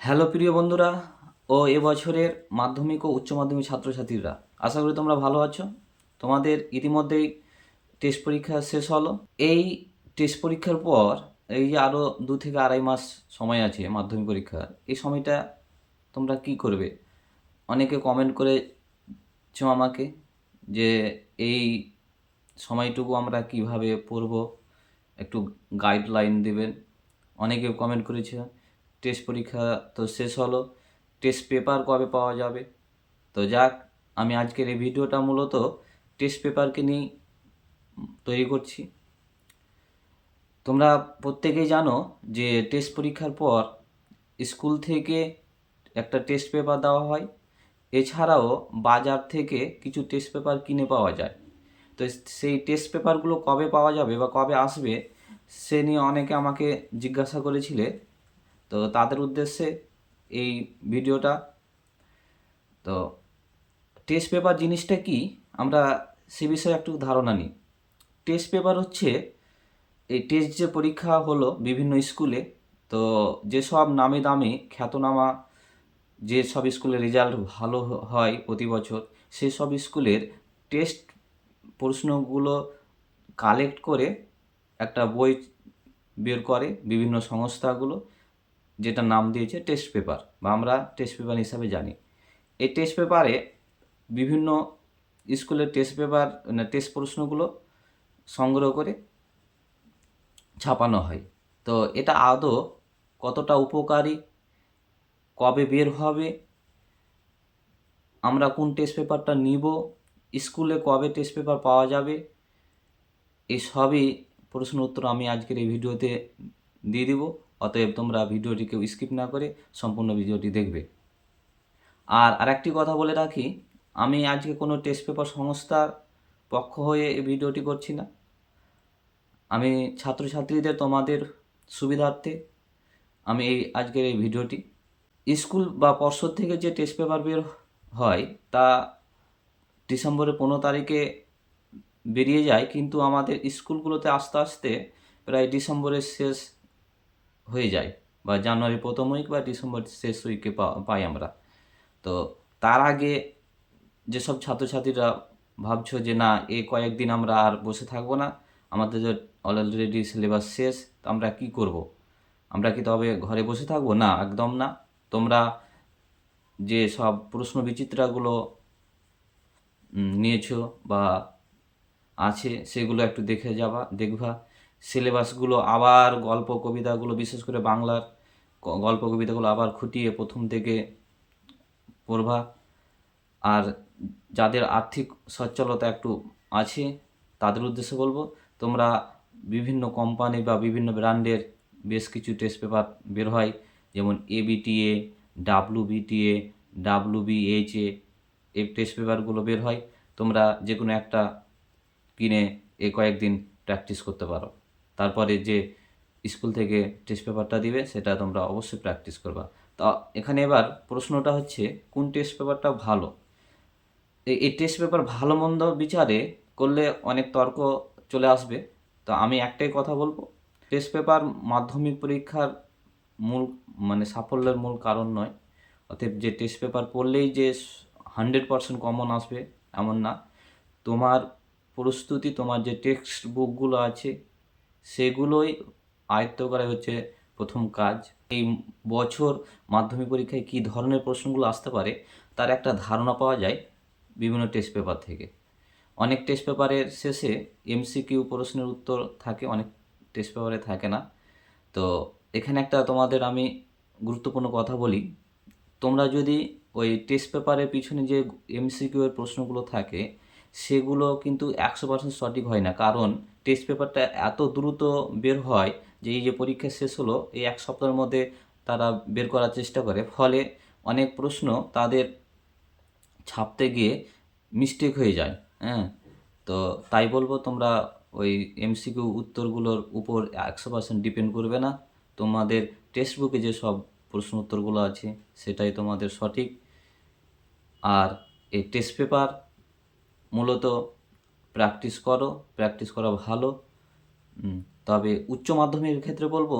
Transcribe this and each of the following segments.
Hello প্রিয় বন্ধুরা ও এবছরের মাধ্যমিক ও উচ্চ মাধ্যমিক ছাত্রছাত্রীরা, আশা করি তোমরা ভালো আছো। তোমাদের ইতিমধ্যেই টেস্ট পরীক্ষা শেষ হলো। এই টেস্ট পরীক্ষার পর এই যে আরও 2 থেকে আড়াই মাস সময় আছে মাধ্যমিক পরীক্ষার, এই সময়টা তোমরা কি করবে? অনেকে কমেন্ট করেছো আমাকে যে এই সময়টুকু আমরা কিভাবে পড়ব, একটু গাইডলাইন দেবেন। অনেকে কমেন্ট করেছে টেস্ট পরীক্ষা তো শেষ হলো, টেস্ট পেপার কবে পাওয়া যাবে। তো যাক, আমি আজকের এই ভিডিওটা মূলত টেস্ট পেপারকে নিয়ে তৈরি করছি। তোমরা প্রত্যেকেই জানো যে টেস্ট পরীক্ষার পর স্কুল থেকে একটা টেস্ট পেপার দেওয়া হয়, এছাড়াও বাজার থেকে কিছু টেস্ট পেপার কিনে পাওয়া যায়। তো সেই টেস্ট পেপারগুলো কবে পাওয়া যাবে বা কবে আসবে সে নিয়ে অনেকে আমাকে জিজ্ঞাসা করেছিলে। তো তাদের উদ্দেশ্যে এই ভিডিওটা। তো টেস্ট পেপার জিনিসটা কি, আমরা সে বিষয়ে একটু ধারণা নিই। টেস্ট পেপার হচ্ছে এই টেস্ট যে পরীক্ষা হলো বিভিন্ন স্কুলে, তো যেসব নামি দামি খ্যাতনামা যেসব স্কুলের রেজাল্ট ভালো হয় প্রতি বছর, সেসব স্কুলের টেস্ট প্রশ্নগুলো কালেক্ট করে একটা বই বের করে বিভিন্ন সংস্থাগুলো, যেটা নাম দিয়েছে টেস্ট পেপার বা আমরা টেস্ট পেপার হিসাবে জানি। এই টেস্ট পেপারে বিভিন্ন স্কুলের টেস্ট পেপার টেস্ট প্রশ্নগুলো সংগ্রহ করে ছাপানো হয়। তো এটা আদৌ কতটা উপকারী, কবে বের হবে, আমরা কোন টেস্ট পেপারটা নিব, স্কুলে কবে টেস্ট পেপার পাওয়া যাবে, এই সবই প্রশ্ন উত্তর আমি আজকের এই ভিডিওতে দিয়ে দিব। অতএব তোমরা ভিডিওটিকে স্কিপ না করে সম্পূর্ণ ভিডিওটি দেখবে। আর আরেকটি কথা বলে রাখি, আমি আজকে কোনো টেস্ট পেপার সংস্থার পক্ষ হয়ে এই ভিডিওটি করছি না। আমি ছাত্রছাত্রীদের তোমাদের সুবিধার্থে আমি আজকের এই ভিডিওটি। স্কুল বা পর্ষদ থেকে যে টেস্ট পেপার বের হয় তা ডিসেম্বরের 15 তারিখে বেরিয়ে যায়, কিন্তু আমাদের স্কুলগুলোতে আস্তে আস্তে প্রায় ডিসেম্বরের শেষ হয়ে যায় বা জানুয়ারি প্রথম উইক বা ডিসেম্বর শেষ উইকে পাই আমরা। তো তার আগে যেসব ছাত্রছাত্রীরা ভাবছো যে না এই কয়েকদিন আমরা আর বসে থাকবো না, আমাদের যে অলরেডি সিলেবাস শেষ, তো আমরা কি করব? আমরা কি তবে ঘরে বসে থাকবো? না, একদম না। তোমরা যে সব প্রশ্ন বিচিত্রাগুলো নিয়েছো বা আছে সেগুলো একটু দেখবা। সিলেবাসগুলো আবার গল্প কবিতাগুলো, বিশেষ করে বাংলার গল্প কবিতাগুলো আবার খুঁটিয়ে প্রথম থেকে পড়বা। আর যাদের আর্থিক সচ্ছলতা একটু আছে তাদের উদ্দেশ্যে বলবো, তোমরা বিভিন্ন কোম্পানি বা বিভিন্ন ব্র্যান্ডের বেশ কিছু টেস্ট পেপার বের হয়, যেমন এবিটিএ, ডাব্লুবিটিএ, ডাব্লুবিএইচএ, এই টেস্ট পেপারগুলো বের হয়। তোমরা যে কোনো একটা কিনে কয়েকদিন প্র্যাকটিস করতে পারো। তারপরে যে স্কুল থেকে টেস্ট পেপারটা দিবে সেটা তোমরা অবশ্যই প্র্যাকটিস করবা। তা এখানে এবার প্রশ্নটা হচ্ছে কোন টেস্ট পেপারটা ভালো। এই টেস্ট পেপার ভালো মন্দ বিচারে করলে অনেক তর্ক চলে আসবে। তো আমি একটাই কথা বলবো, টেস্ট পেপার মাধ্যমিক পরীক্ষার মূল সাফল্যের মূল কারণ নয়। অতএব যে টেস্ট পেপার পড়লেই যে 100% কমন আসবে এমন না। তোমার প্রস্তুতি, তোমার যে টেক্সট বুকগুলো আছে সেগুলোই আয়ত্ত করা হচ্ছে প্রথম কাজ। এই বছর মাধ্যমিক পরীক্ষায় কী ধরনের প্রশ্নগুলো আসতে পারে তার একটা ধারণা পাওয়া যায় বিভিন্ন টেস্ট পেপার থেকে। অনেক টেস্ট পেপারের শেষে এমসিকিউ প্রশ্নের উত্তর থাকে, অনেক টেস্ট পেপারে থাকে না। তো এখানে একটা তোমাদের আমি গুরুত্বপূর্ণ কথা বলি, তোমরা যদি ওই টেস্ট পেপারের পিছনে যে এমসিকিউ এর প্রশ্নগুলো থাকে সেগুলো কিন্তু 100% সঠিক হয় না, কারণ টেস্ট পেপারটা এত দ্রুত বের হয় যে এই যে পরীক্ষা শেষ হলো এই 1 সপ্তাহের মধ্যে তারা বের করার চেষ্টা করে, ফলে অনেক প্রশ্ন তাদের ছাপতে গিয়ে মিস্টেক হয়ে যায়। হ্যাঁ, তো তাই বলবো তোমরা ওই এমসিকিউ উত্তরগুলোর উপর 100% ডিপেন্ড করবে না। তোমাদের টেক্সট বুকে যেসব প্রশ্ন উত্তরগুলো আছে সেটাই তোমাদের সঠিক। আর এই টেস্ট পেপার মূলত প্র্যাকটিস করা ভালো। তবে উচ্চ মাধ্যমিকের ক্ষেত্রে বলবো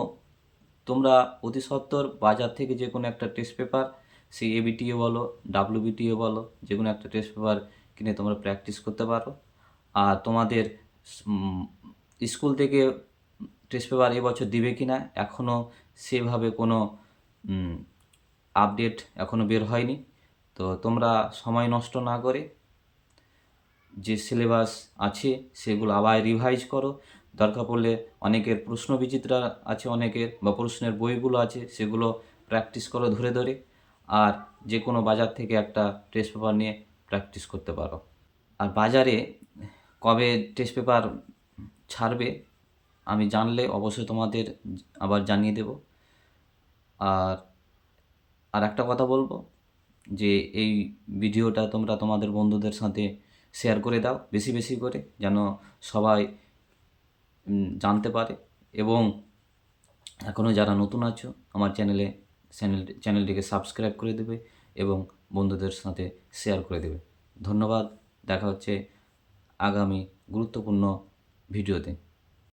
তোমরা অতি সত্বর বাজার থেকে যে কোনো একটা টেস্ট পেপার, সেই এবিটিএ বলো, ডাব্লিউবিটিএ বলো, যে কোনো একটা টেস্ট পেপার কিনে তোমরা প্র্যাকটিস করতে পারো। আর তোমাদের স্কুল থেকে টেস্ট পেপার এবছর দিবে কি না এখনও সেভাবে কোনো আপডেট এখনও বের হয়নি। তো তোমরা সময় নষ্ট না করে যে সিলেবাস আছে সেগুলো আবার রিভাইজ করো। দরকার পড়লে অনেকের প্রশ্নবিচিত্রা আছে, অনেকের বা প্রশ্নের বইগুলো আছে, সেগুলো প্র্যাকটিস করো ধরে ধরে। আর যে কোনো বাজার থেকে একটা টেস্ট পেপার নিয়ে প্র্যাকটিস করতে পারো। আর বাজারে কবে টেস্ট পেপার ছাড়বে আমি জানলে অবশ্যই তোমাদের আবার জানিয়ে দেব। আর আর একটা কথা বলবো যে এই ভিডিওটা তোমরা তোমাদের বন্ধুদের সাথে শেয়ার করে দাও বেশি বেশি করে, যেন সবাই জানতে পারে। এবং এখনও যারা নতুন আছো আমার চ্যানেলটিকে সাবস্ক্রাইব করে দেবে এবং বন্ধুদের সাথে শেয়ার করে দেবে। ধন্যবাদ। দেখা হচ্ছে আগামী গুরুত্বপূর্ণ ভিডিওতে।